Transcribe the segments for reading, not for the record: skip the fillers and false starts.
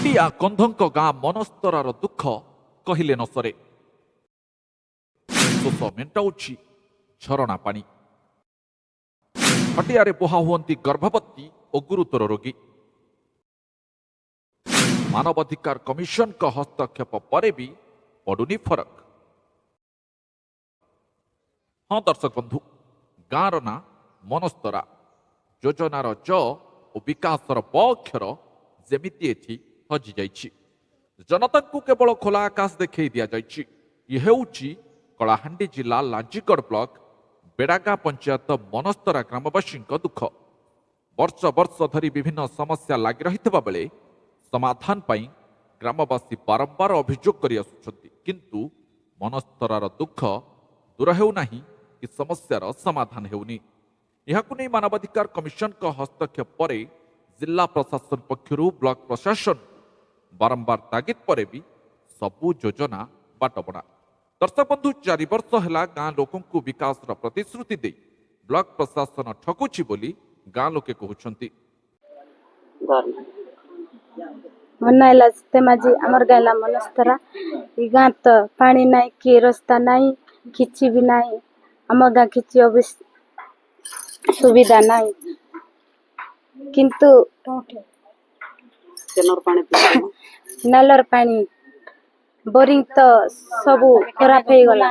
हंडिया कंधंक गाँ मनस्तरार दुख कहले न सरे। शोष मेटाऊछि झरणा पानी। हटियारे बुहा हुअंती गर्भवती और गुरुतर रोगी। मानवाधिकार कमिशन का हस्तक्षेप पर भी पड़ुनी फरक। हाँ दर्शक बंधु, गाँवर ना मनस्तरा। योजनार ज और विकासर ब अक्षर जेमिति एथि हजि जाइछि। जनता को केवल खोला आकाश देखै दिया जाइछि। यह हेउछि कलाहांडी जिला लांजीगढ़ ब्लॉक बेड़ागा पंचायत मनस्तरा ग्रामवासी दुख। वर्ष वर्ष धरी विभिन्न समस्या लगी रही बेले समाधान पाई ग्रामवासी बारंबार अभियोग कर आसुछंती, किंतु मनस्तरार दुख दूर हेउनाही कि समस्यार समाधान हेउनी। यहाकु नै मानवाधिकार कमिशन का हस्तक्षेप पर जिला प्रशासन पक्षरु ब्लॉक प्रशासन बारंबार तागिद पर भी सबु योजना बाटबणा। दर्शक बंधु, 4 वर्ष है गाँ लोकों को विकास प्रतिश्रुति दे ब्लॉक प्रशासन ठकुची बोली गाँ लोके कहउछंती। मनाइला तेमाजी हमर गायला मनस्तरा ई गाँ तो पानी नाई कि रास्ता नाई किछि भी नाई। हमर गाँ किछि अबिस सुविधा नाई, किंतु नलर पानी बोरिंग तो सबू खराब हो गला।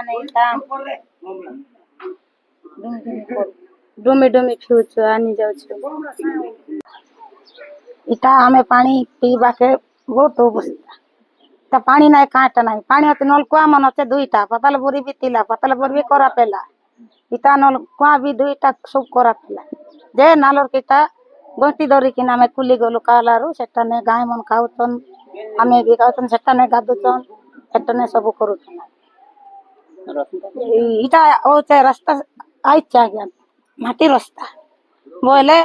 डोमे डोमे फिउछ आनी जाउछ। इटा हमें पानी पीवा के बहुत अवस्था पानी नाई काट नाई पानी होते नलकुआ मन होते दुईटा पतल बोरी भी तिला पतल बोरी भी करा पेला इटा नलकुआ भी दुईटा सब करा पेला जे नालर किटा गोटी धरी कि हमें खुली गलु कालारू सेटा ने गाय मन खाउतन हमें भी खाउतन सेटा ने गादुचन सेटा ने सब करूचन। इटा होते रास्ता आई चाहिए माटी रास्ता बोले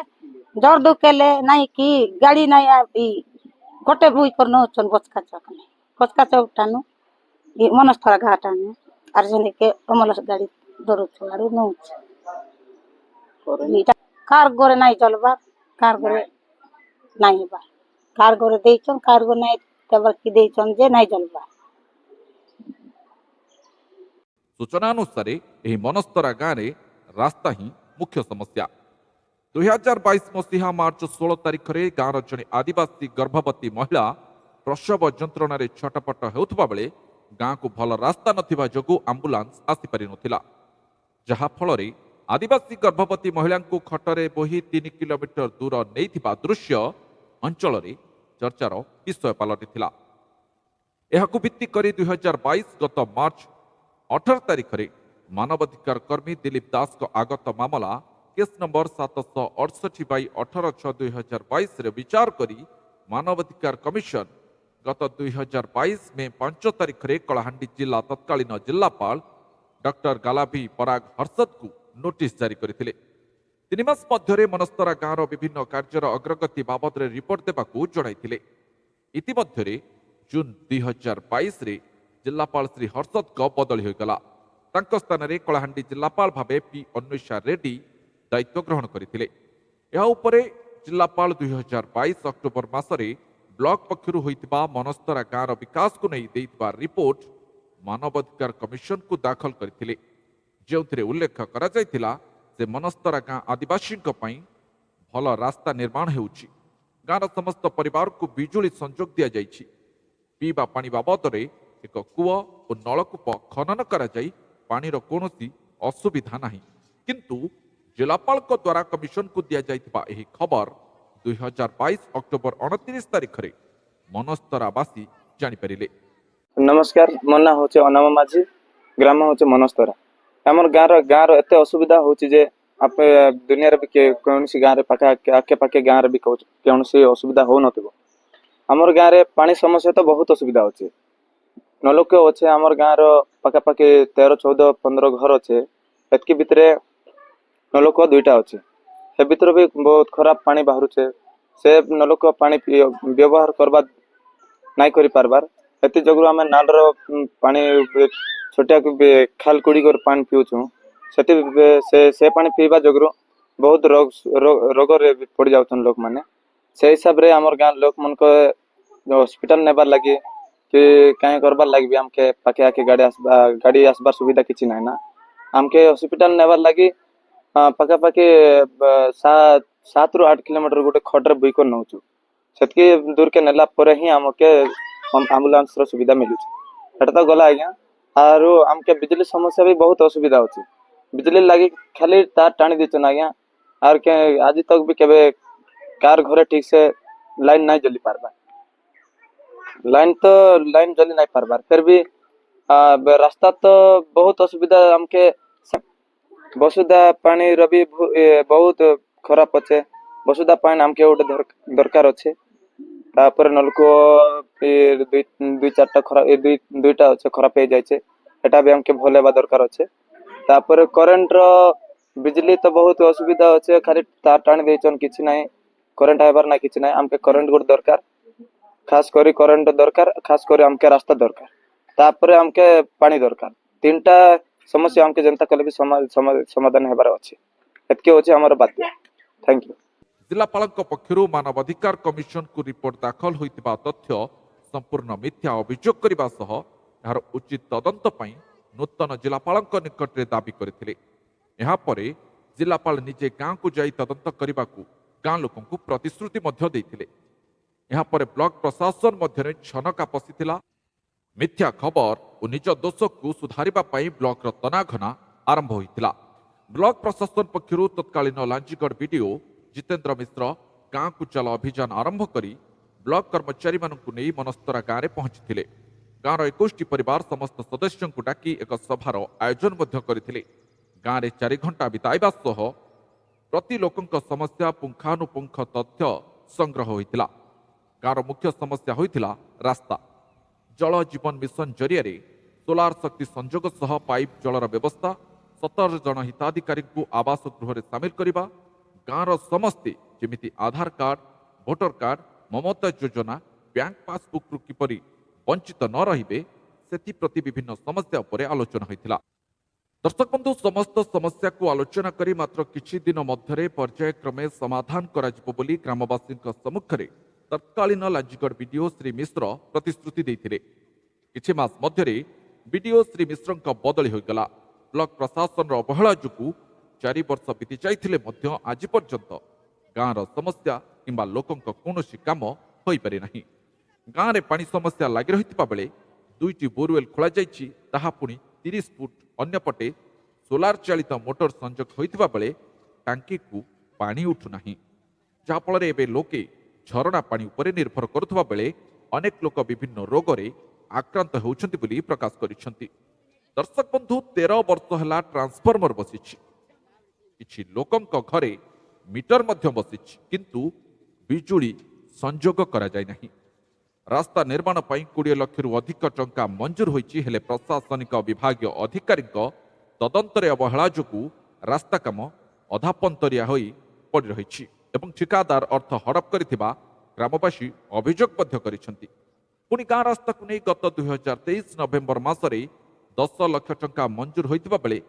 जोर दुकेले नहीं कि गाड़ी नहीं आती गोटे बुई कर नौचन बचका चौक टानु मनस्तरा घाटाने अर्जनी के अमलस गाड़ी दरुछ आरु नौच कार गोरे नहीं चलबा कार गोरे नहीं बा कार गोरे देइछन कार गो नहीं तबर की देइछन जे नहीं चलबा। सूचना अनुसार यह मनस्तरा गाँव में रास्ता ही मुख्य समस्या। 2022 मसीहा मार्च 16 तारिख में गाँवर जड़े आदिवासी गर्भवती महिला प्रसव जंत्रणा छटपट होता बेले गाँ को भल रास्ता नथिबा जोगु आंबुलांस आसीपारि नथिला, जहा फल आदिवासी गर्भवती महिला को खटरे बोही 3 किलोमीटर दूर नैथिबा दृश्य अंचल चर्चार विषय पलटिथिला। एहाकु भित्ति करी 2022 गत मार्च 18 तारिख में मानवाधिकार कर्मी दिलीप दास को आगत मामला केस नंबर 768/18/2022 रे विचार करी मानवाधिकार कमिशन गत 2022 में 5 तारिख में कलाहांडी जिला तत्कालीन जिलापाल डॉक्टर गालाभी पराग हर्षद को नोटिस जारी करथिले। 3 मास मध्य मनस्तरा गाँवर विभिन्न कार्यर अग्रगति बाबद रिपोर्ट देबाकू जणाइथिले। इतिमध्य जून 2022 रे जिलापाल श्री हर्षद को बदली होगला। तांको स्थान रे कलाहांडी जिलापाल भावे पी अन्वेषा रेड्डी दायित्व ग्रहण करथिले। एहा उपरे जिलापाल 2022 अक्टोबर मासरे ब्लॉक पक्षरु होइतिबा मनस्तरा गाँवर विकास को नहीं देइतिबा रिपोर्ट मानवाधिकार कमिशन को दाखल करथिले, जेउथिरे उल्लेख करा जायतिला जे मनस्तरा गाँ आदिवासी भल रास्ता निर्माण हेउछि। गाँर समस्त परिवार को बिजुली संजोग दिया जाइछि। पीवा पानी बाबद एक कूଅ और नलकूप खनन करा जाई पानीर कौनसी असुविधा नहीं, किंतु जिलापाल द्वारा कमिशन को दिया जाइतिबा एही खबर 2022 अक्टोबर 29 तारिख रे मनस्तरावासी जानि परिले। नमस्कार, मो ना होचे अनाम माझी, ग्राम होचे मनस्तरा। हमर गाँर एते असुविधा होची जे आप दुनिया रे भी कोनसी गाँव रे पाखा आके पाखे गाँव रे भी कोनसी असुविधा हो नथिबो। हमर गाँव रे पानी समस्या तो बहुत असुविधा होची। नलकूप अच्छे आमर गाँव पाखा पाखि 13, 14, 15 घर अच्छे। एतकी भितर नलकूप 2टा अच्छे। से भीतर भी बहुत खराब पानी बाहर से नलकूप पानी व्यवहार करवा नहीं करि पारबार एति जगु आम नालर पानी छोटिया खाल कुड़ी कर पानी पीऊँ से पानी पीवा जगु बहुत रोग रे पड़ जाउछन लोक माने। से हिसाब रे हमर गाँव लोक मन हॉस्पिटल नेबार लगी कि कहीं करबार लगी भी हमके पाखे आके गाड़ी आसबार सुविधा किछि नाही ना हमके हॉस्पिटल नेबार लगी पाखापाखि 7 ରୁ 8 किलोमीटर गोटे खड्रे बुईकर नौचु सेतकी दूर के नेला परे ही हमके एम्बुलेंस रो सुविधा मिलुछि एटा तो गला आज्ञा आरो हमके बिजली समस्या भी बहुत असुविधा होछि बिजली लगी खाली तार टाणी देछन आज्ञा आर के आज तक भी केबे कार घरे ठीक से लाइन नहीं जली पारबा लाइन जली नहीं पारबार फिर भी रास्ता तो बहुत असुविधा हमके वसुधा पानी रवि बहुत खराब अच्छे वसुधा पानी हमके गोटे दरकार अच्छे तापर नलको दुई चारटा खराब दुईटा अच्छे खराब हो जाए एटा भी हमके भल हेबा दरकार अच्छे तापर करेंट रो बिजली तो बहुत असुविधा अच्छे खाली तार टाणी देछन किछि नाही करेंट आइबार ना किछि नाही हमके करेंट गोटे दरकार खास करी करेंट दरकार खास करी हमके रास्ता दरकार तापर हमके पानी दरकार तीनटा समस्या हमके जनता कले भी समाधान हेबार अछि एतके होछि हमर बात थैंक यू जिलापालଙ୍କ ପକ୍ଷରୁ ମାନବାଧିକାର କମିଶନକୁ ରିପୋର୍ଟ ଦାଖଲ ହୋଇଥିବା ତଥ୍ୟ ସମ୍ପୂର୍ଣ୍ଣ ମିଥ୍ୟା ଅଭିଯୋଗ କରିବା ସହ ଏହାର ଉଚିତ ତଦନ୍ତ ପାଇଁ ନୂତନ ଜିଲ୍ଲାପାଳଙ୍କ ନିକଟରେ ଦାବି କରିଥିଲେ। ଏହାପରେ ଜିଲ୍ଲାପାଳ ନିଜେ ଗାଁକୁ ଯାଇ ତଦନ୍ତ କରିବାକୁ ଗାଁ ଲୋକଙ୍କୁ ପ୍ରତିଶ୍ରୁତି ମଧ୍ୟ ଦେଇଥିଲେ। ଏହାପରେ ବ୍ଲକ ପ୍ରଶାସନ ମଧ୍ୟରେ ଛନକା ପଶିଥିଲା। ମିଥ୍ୟା ଖବର ଓ ନିଜ ଦୋଷକୁ ସୁଧାରିବା ପାଇଁ ବ୍ଲକର ତନାଘନା ଆରମ୍ଭ ହୋଇଥିଲା। ବ୍ଲକ ପ୍ରଶାସନ ପକ୍ଷରୁ ତତ୍କାଳୀନ ଲାଞ୍ଜିଗଡ଼ ବିଡିଓ जितेन्द्र मिश्र गाँ को चल अभियान आरंभ करी ब्लॉक कर्मचारी मानू नहीं मनस्तरा गाँव में पहुंची गाँव 21 परिवार समस्त सदस्यों को डाकी एक सभार आयोजन करते गाँव में 4 घंटा बिताइबा सह प्रति लोकों समस्या पुंखानुपुंख तथ्य संग्रह होता। गाँव मुख्य समस्या होता रास्ता जल जीवन मिशन जरिए सोलार शक्ति संजोग सह पाइप जलर व्यवस्था 17 जन हिताधिकारी आवास गृह सामिल करने गाँवर समस्ते जमिति आधार कार्ड भोटर कार्ड ममता योजना बैंक पासबुक किपरि वंचित न रहिबे सेप्रति विभिन्न समस्या उपर आलोचना होता। दर्शक बंधु समस्त समस्या को आलोचना करी मात्र किछि दिन मध्य पर्यायक्रमे समाधान कराजिबो बोली ग्रामवासी सम्मुखें तत्कालीन लांजीगढ़ बीडीओ श्री मिश्र प्रतिश्रुति देथिले। किछि मास मध्य बीडीओ श्री मिश्र बदली होगला। ब्लॉक प्रशासन अवहेला जोगु 4 वर्ष बीती जाइथिले मध्य आज पर्यंत गाँवर समस्या किंबा लोकों कौन काम हो पारि नाही। गाँव में पानी समस्या लगी रही बेले 2टी बोरवेल खोल पुणी 30 फुट अन्यपटे सोलार चालित मोटर संजोग होता बेले टांकी को पानी उठुना जहाँफल एवं लोके झरणा पानी उपर निर्भर करुवा बेले अनेक लोक विभिन्न रोग में आक्रांत होती प्रकाश करिसेंति। दर्शक बंधु 13 वर्ष है ट्रांसफॉर्मर बसी किछि लोकंक घरे मीटर मध्य बसिछि किंतु बिजुली संजोग करा जाय नाही। रास्ता निर्माण पई 20 लाख रु अधिक टंका मंजूर होइछि हेले प्रशासनिक विभागीय अधिकारी तदंतरे अवहेला जोगु रास्ता काम अधापंतरिया होई पड़ी रहिछि एवं ठिकादार अर्थ हड़प करिथिबा ग्रामवासी अभियोग मध्य करिसेंति। पुणी गाँ रास्ता को नहीं गत 2023 नवेम्बर मासरे 10 लाख टंका मंजूर होइथिबा बेले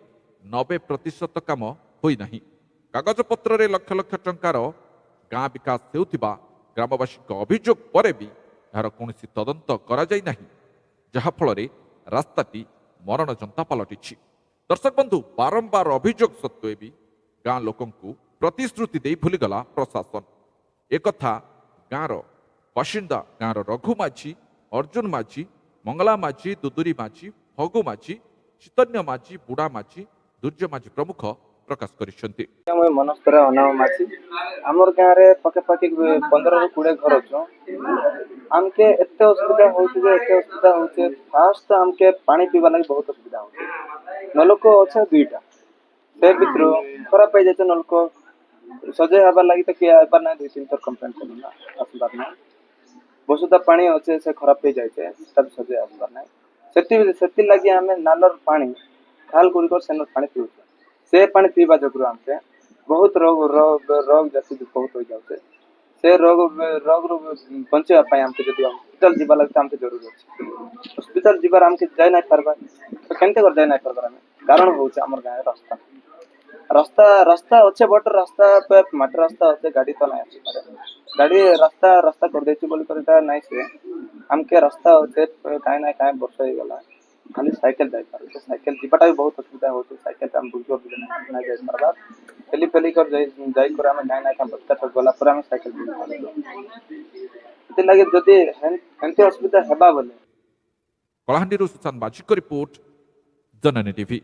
90% काम होई नहीं। कागज पत्र रे लक्ष लक्ष टंकार गाँ विकास हेउथिबा ग्रामवासी अभियोग पर भी यार कौन तदंत करा जाय नहीं जहाँफल रास्ताटी मरण जंता पलटि। दर्शक बंधु बारंबार अभियोग सत्वे भी गाँ लोक प्रतिश्रुति दे भूलीगला प्रशासन। एक गाँवर बासिंदा गाँवर रघु माझी अर्जुन माझी मंगला माझी दुदुरी माझी फगु माझी चैतन्य माझी बुढ़ा माझी दुर्य माझी प्रमुख प्रकाश करिसेंति। मनस्तरा अनाम माझी आमर गाँव रे पाखापाखि 15 ରୁ 20 घर अच्छो आमके एते असुविधा होचे फास्ट आमके पानी पीवा लगी बहुत असुविधा होचे। नलको अच्छा 2टा से भितर खराब हो जाते नलको सजे हबार लगी तो किया बार ना 2-3 थर कंप्लेंट करना असुबार ना वसुधा पानी अच्छे से खराब हो जाए तब सजे असुबार ना सेति लगी हमें नालर पानी खाल गुड़िक सेनर पानी पीऊ से पानी पीवा जोगु हमसे बहुत रोग जैसे बहुत हो जाए से रोग बंचा हमके जब हॉस्पिटल जीवा लगता हमके जरूरी अच्छे हॉस्पिटल जीवार हमके जाए ना पारबा तो केनते कर जाए ना पारबा कारण हो गाँव रास्ता रास्ता रास्ता अच्छे बट रास्ता पे माटी रास्ता अच्छे गाड़ी तो नहीं अच्छी गाड़ी रास्ता रास्ता कर देछि बोली कर नहीं से हमके रास्ता होते कहीं ना कहीं वर्ष हो गला खाली साइकिल जाई पारे तो साइकिल जीवाटा भी बहुत असुविधा होते साइकिल हम बुझो भी ना जाई पारबा पेली पेली कर जाई कर हम कहीं ना कहीं बच्चा सब गला पर हम साइकिल बुझ पारे लगे जदि हेंते असुविधा हेबा बोले कलाहांडी सुशांत बाजिक रिपोर्ट जननी टीवी।